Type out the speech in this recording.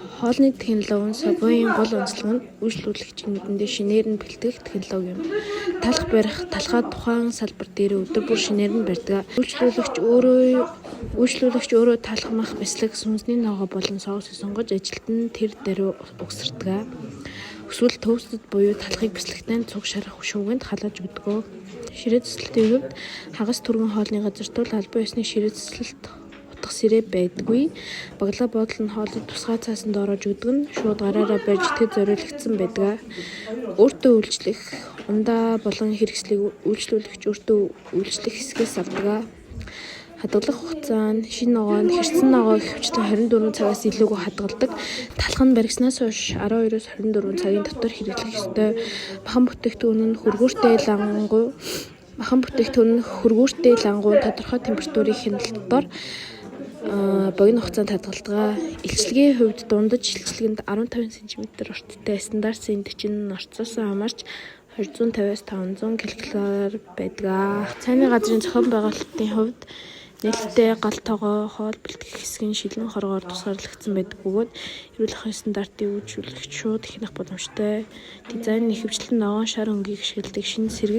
Хоолны технологи нь Subway-ийн гол онцлог нь үйлчлүүлэгчийн нүдэндээ шинээр нь бэлтгэх технологи юм. Талх барих, талхаа тухайн салбар дээр өдөр бүр шинээр нь барьдаг. Үйлчлүүлэгч өөрөө талхмах, бяцлах, сүнсний ногоо болон соус сонгож ажилд нь тэр даруй угсардаг. Эсвэл төвсдөд буюу талхыг бяцлагтай цуг шарах шүүгэнд халааж өгдөг. Ширээ цэцлэлтийн хувьд хагас түргэн хоолны газарт бол албан ёсны ширээ цэцлэлт утга сэрээ байдаггүй. Баглаа бодол нь хоолыг тусгай цаасанд ороож өгдөг нь шууд гараараа барьж идэхэд зориулагдсан байдаг. Өөртөө үйлчлэх ундаа болон хэрэгслийг үйлчлүүлэгч өөртөө үйлчлэх хэсгээс авдаг. Хадгалах хугацаа нь шинэ ногоо нь хэрцэн ногоо ихэвчлэн 24 цагаас илүүгүй хадгалдаг. Талх нь баригснаас хойш 12-оос 24 цагийн дотор хэрэглэх ёстой. Махан бүтээгдэхүүн нь хөргүүртэй лангуун тодорхой температурын хяналтаар богино хугацаанд хадгалдаг. Илчилгээний хувьд дундаж илчилгээнд 15 см урттай стандарт сэнтчин орцоос хамаарч 250-аас 500 кг байдаг. Цайны газрын зохион байгуулалтын хувьд нээлттэй гал тогоо хоол бэлтгэх хэсгийн шилэн хоргоор тусгаарлагдсан байдаг бөгөөд эрүүл ахуйн стандартын үйлчлүүлэгч шууд ихнэх боломжтой. Дизайн нь ихэвчлэн ногоон шар өнгийг ашигладаг шинэ сэргийг